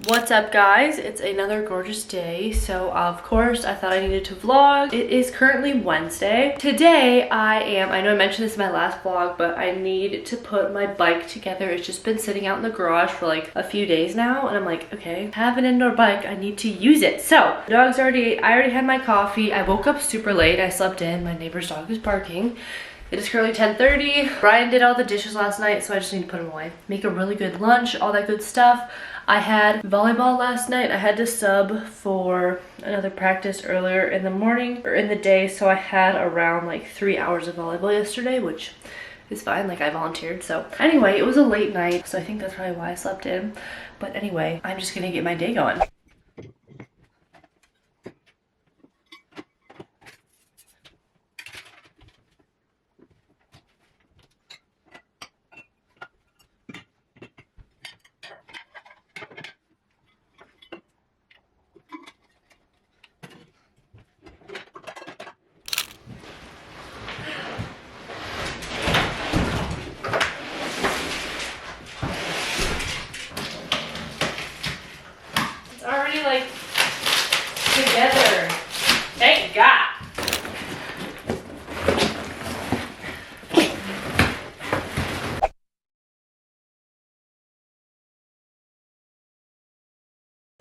What's up guys? It's another gorgeous day. So of course I thought I needed to vlog. It is currently Wednesday. Today I know I mentioned this in my last vlog, but I need to put my bike together. It's just been sitting out in the garage for like a few days now and I'm like, okay, I have an indoor bike, I need to use it. So the dog's already ate. I already had my coffee. I woke up super late. I slept in. My neighbor's dog is barking. It is currently 10:30. Brian did all the dishes last night, so I just need to put them away. Make a really good lunch, all that good stuff. I had volleyball last night. I had to sub for another practice earlier in the morning, or in the day, so I had around like 3 hours of volleyball yesterday, which is fine, like I volunteered. So anyway, it was a late night, so I think that's probably why I slept in. But anyway, I'm just gonna get my day going. Already like together. Thank God.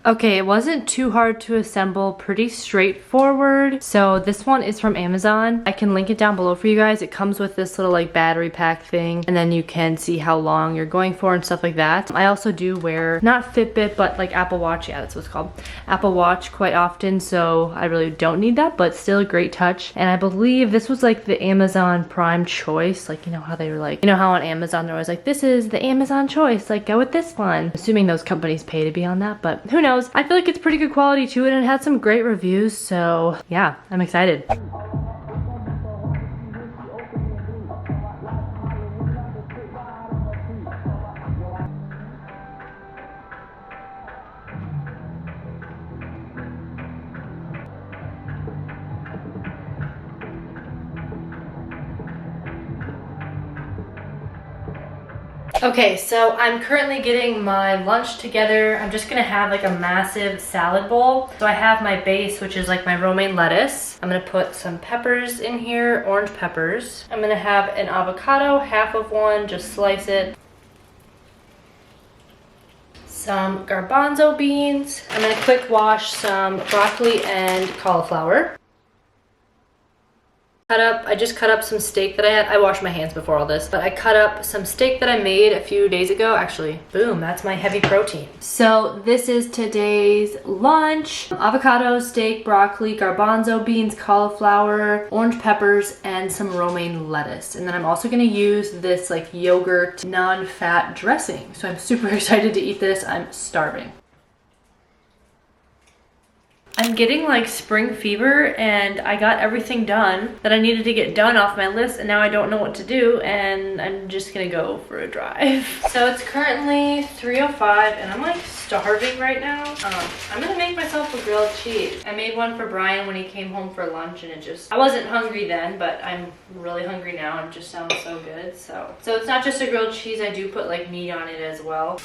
Okay, it wasn't too hard to assemble, pretty straightforward. So this one is from Amazon. I can link it down below for you guys. It comes with this little like battery pack thing, and then you can see how long you're going for and stuff like that. I also do wear, not Fitbit, but like Apple Watch. Yeah, that's what it's called. Apple Watch quite often, so I really don't need that, but still a great touch. And I believe this was like the Amazon Prime choice. Like, you know how they were like, you know how on Amazon they're always like, this is the Amazon choice, like go with this one. Assuming those companies pay to be on that, but who knows? I feel like it's pretty good quality to it and it had some great reviews, so yeah, I'm excited. Okay, so I'm currently getting my lunch together. I'm just gonna have like a massive salad bowl. So I have my base, which is like my romaine lettuce. I'm gonna put some peppers in here, orange peppers. I'm gonna have an avocado, half of one, just slice it. Some garbanzo beans. I'm gonna quick wash some broccoli and cauliflower. I just cut up some steak that I had. I washed my hands before all this, but I cut up some steak that I made a few days ago. Actually, boom, that's my heavy protein. So this is today's lunch. Avocado, steak, broccoli, garbanzo beans, cauliflower, orange peppers, and some romaine lettuce. And then I'm also gonna use this like yogurt non-fat dressing. So I'm super excited to eat this. I'm starving. I'm getting like spring fever and I got everything done that I needed to get done off my list and now I don't know what to do and I'm just gonna go for a drive. So it's currently 3:05 and I'm like starving right now. I'm gonna make myself a grilled cheese. I made one for Brian when he came home for lunch and I wasn't hungry then, but I'm really hungry now. It just sounds so good. So it's not just a grilled cheese, I do put like meat on it as well.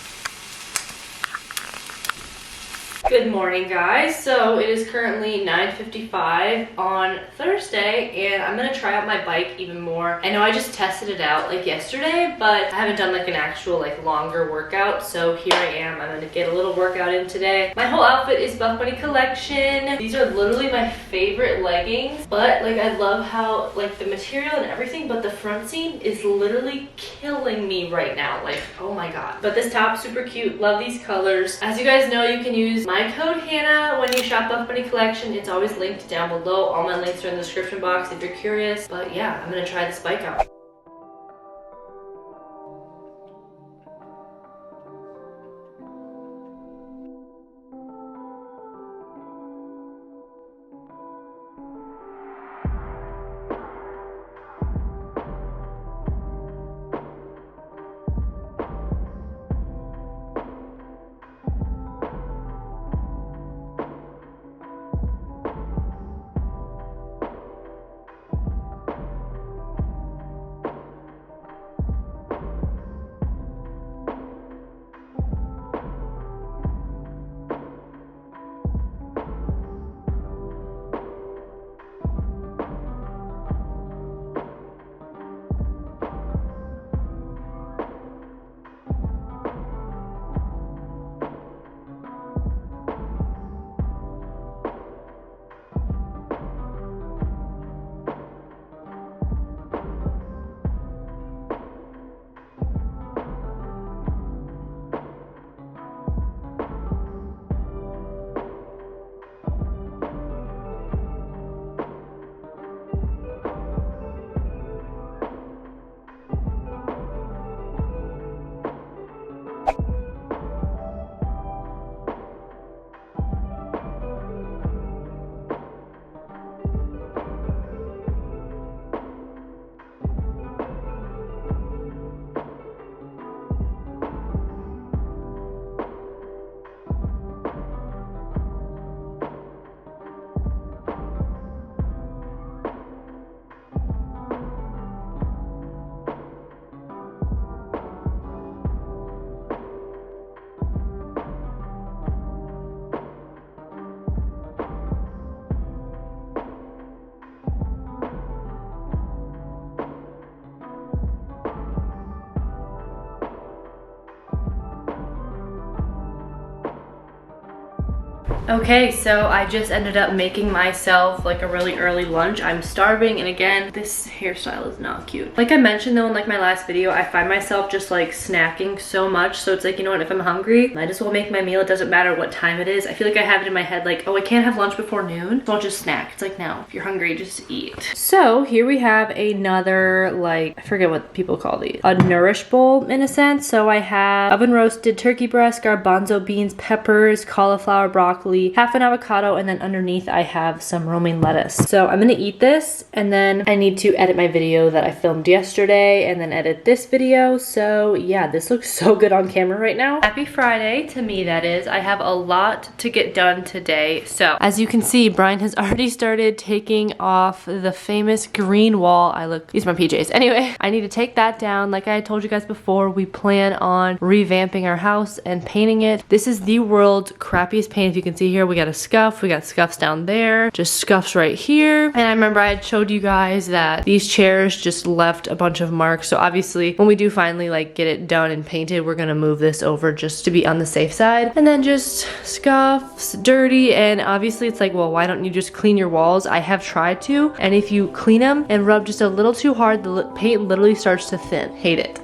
Good morning guys. So it is currently 9:55 on Thursday and I'm gonna try out my bike even more. I know I just tested it out like yesterday, but I haven't done like an actual like longer workout. So here I am. I'm gonna get a little workout in today. My whole outfit is Buff Bunny collection. These are literally my favorite leggings, but like I love how like the material and everything, but the front seam is literally killing me right now. Like, oh my God. But this top, super cute. Love these colors. As you guys know, you can use my code Hannah when you shop Buff Bunny collection. It's always linked down below. All my links are in the description box if you're curious. But yeah, I'm gonna try this bike out. Okay, so I just ended up making myself like a really early lunch. I'm starving, and again, this hairstyle is not cute. Like I mentioned though in like my last video, I find myself just like snacking so much. So it's like, you know what, if I'm hungry, I just will make my meal. It doesn't matter what time it is. I feel like I have it in my head like, oh, I can't have lunch before noon, so I'll just snack. It's like, no, if you're hungry, just eat. So here we have another, like, I forget what people call these, a Nourish bowl in a sense. So I have oven roasted turkey breast, garbanzo beans, peppers, cauliflower, broccoli, half an avocado, and then underneath I have some romaine lettuce. So I'm gonna eat this, and then I need to edit my video that I filmed yesterday and then edit this video. So yeah, this looks so good on camera right now. Happy Friday to me, that is. I have a lot to get done today. So as you can see, Brian has already started taking off the famous green wall. These are my PJs. Anyway, I need to take that down. Like I told you guys before, we plan on revamping our house and painting it. This is the world's crappiest paint. If you can see here, we got a scuff, we got scuffs down there, just scuffs right here. And I remember I had showed you guys that these chairs just left a bunch of marks. So obviously when we do finally like get it done and painted, we're gonna move this over just to be on the safe side. And then just scuffs, dirty, and obviously it's like, well, why don't you just clean your walls? I have tried to, and if you clean them and rub just a little too hard, the paint literally starts to thin. Hate it.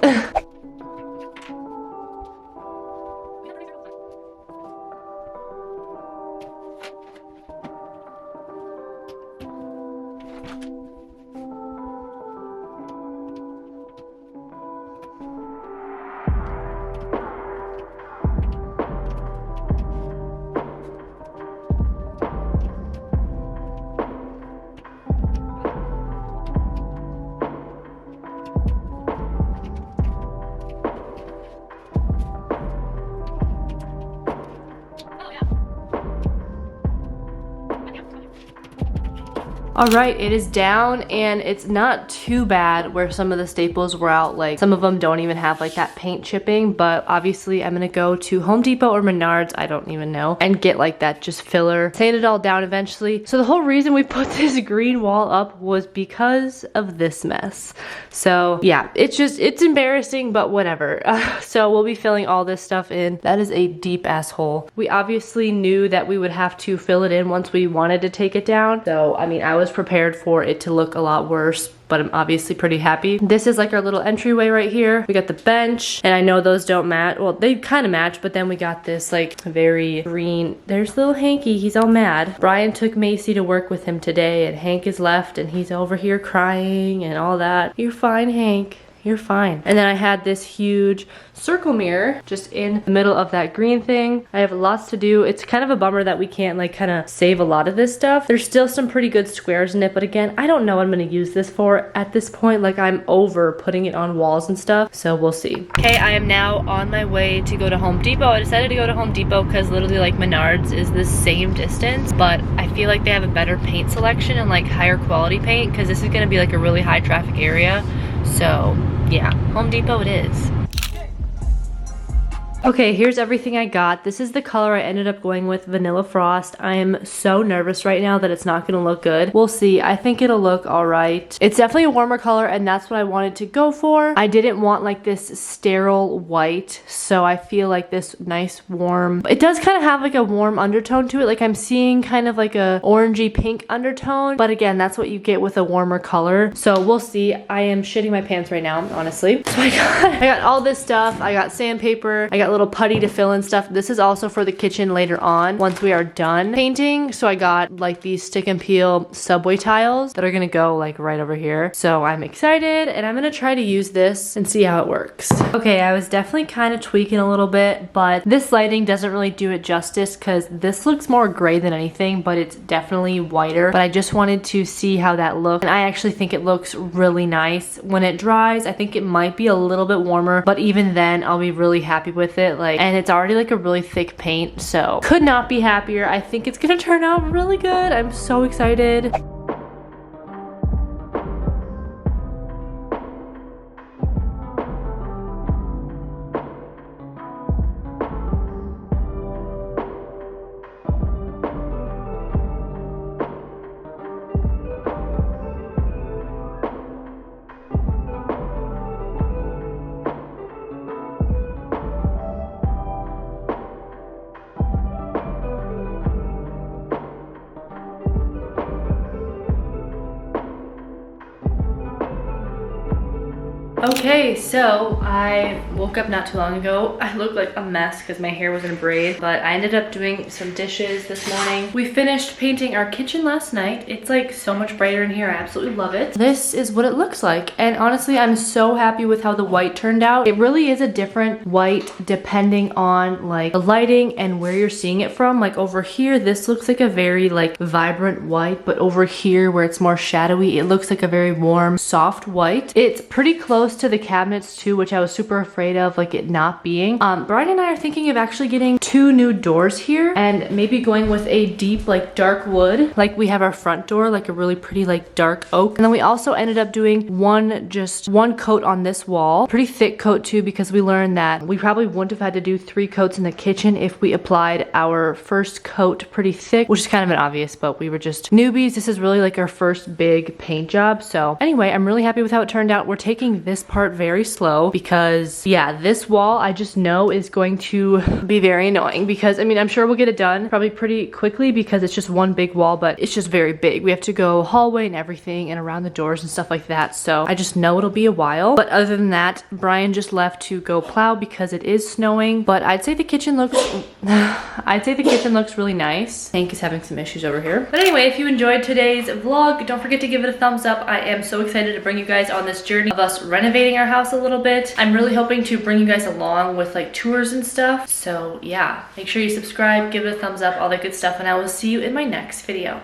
All right, it is down, and it's not too bad where some of the staples were out. Like some of them don't even have like that paint chipping, but obviously I'm gonna go to Home Depot or Menards, I don't even know, and get like that just filler, sand it all down eventually. So the whole reason we put this green wall up was because of this mess. So yeah, it's embarrassing, but whatever. So we'll be filling all this stuff in. That is a deep ass hole. We obviously knew that we would have to fill it in once we wanted to take it down. So I mean, I was prepared for it to look a lot worse, but I'm obviously pretty happy. This is like our little entryway right here. We got the bench, and I know those don't match. Well, they kind of match, but then we got this like very green. There's little Hanky, he's all mad. Brian took Macy to work with him today, and Hank is left, and he's over here crying and all that. You're fine, Hank. You're fine. And then I had this huge circle mirror just in the middle of that green thing. I have lots to do. It's kind of a bummer that we can't like kind of save a lot of this stuff. There's still some pretty good squares in it, but again, I don't know what I'm gonna use this for at this point. Like I'm over putting it on walls and stuff, so we'll see. Okay, I am now on my way to go to Home Depot. I decided to go to Home Depot because literally like Menards is the same distance, but I feel like they have a better paint selection and like higher quality paint because this is gonna be like a really high traffic area. So yeah, Home Depot it is. Okay, here's everything I got. This is the color I ended up going with, Vanilla Frost. I am so nervous right now that it's not gonna look good. We'll see. I think it'll look all right. It's definitely a warmer color, and that's what I wanted to go for. I didn't want like this sterile white, so I feel like this nice warm. It does kind of have like a warm undertone to it. Like I'm seeing kind of like a orangey pink undertone, but again, that's what you get with a warmer color. So we'll see. I am shitting my pants right now, honestly. So I got all this stuff. I got sandpaper. I got little putty to fill in stuff. This is also for the kitchen later on once we are done painting. So I got like these stick and peel subway tiles that are gonna go like right over here. So I'm excited, and I'm gonna try to use this and see how it works. Okay, I was definitely kind of tweaking a little bit, but this lighting doesn't really do it justice because this looks more gray than anything, but it's definitely whiter. But I just wanted to see how that looked, and I actually think it looks really nice. When it dries, I think it might be a little bit warmer, but even then I'll be really happy with it. Like, and it's already like a really thick paint, so could not be happier. I think it's gonna turn out really good. I'm so excited. Okay, so I woke up not too long ago. I look like a mess because my hair was in a braid, but I ended up doing some dishes this morning. We finished painting our kitchen last night. It's like so much brighter in here. I absolutely love it. This is what it looks like. And honestly, I'm so happy with how the white turned out. It really is a different white depending on like the lighting and where you're seeing it from. Like over here, this looks like a very like vibrant white, but over here where it's more shadowy, it looks like a very warm, soft white. It's pretty close to the cabinets too, which I was super afraid of like it not being. Brian and I are thinking of actually getting 2 new doors here and maybe going with a deep like dark wood. Like we have our front door, like a really pretty like dark oak. And then we also ended up doing just one coat on this wall. Pretty thick coat too, because we learned that we probably wouldn't have had to do 3 coats in the kitchen if we applied our first coat pretty thick, which is kind of an obvious, but we were just newbies. This is really like our first big paint job. So anyway, I'm really happy with how it turned out. We're taking this part very slow because yeah, this wall I just know is going to be very annoying because I mean, I'm sure we'll get it done probably pretty quickly because it's just one big wall, but it's just very big. We have to go hallway and everything and around the doors and stuff like that. So I just know it'll be a while. But other than that, Brian just left to go plow because it is snowing. But I'd say the kitchen looks really nice. Hank is having some issues over here. But anyway, if you enjoyed today's vlog, don't forget to give it a thumbs up. I am so excited to bring you guys on this journey of us renovating our house a little bit. I'm really hoping to bring you guys along with like tours and stuff. So yeah, make sure you subscribe, give it a thumbs up, all that good stuff, and I will see you in my next video.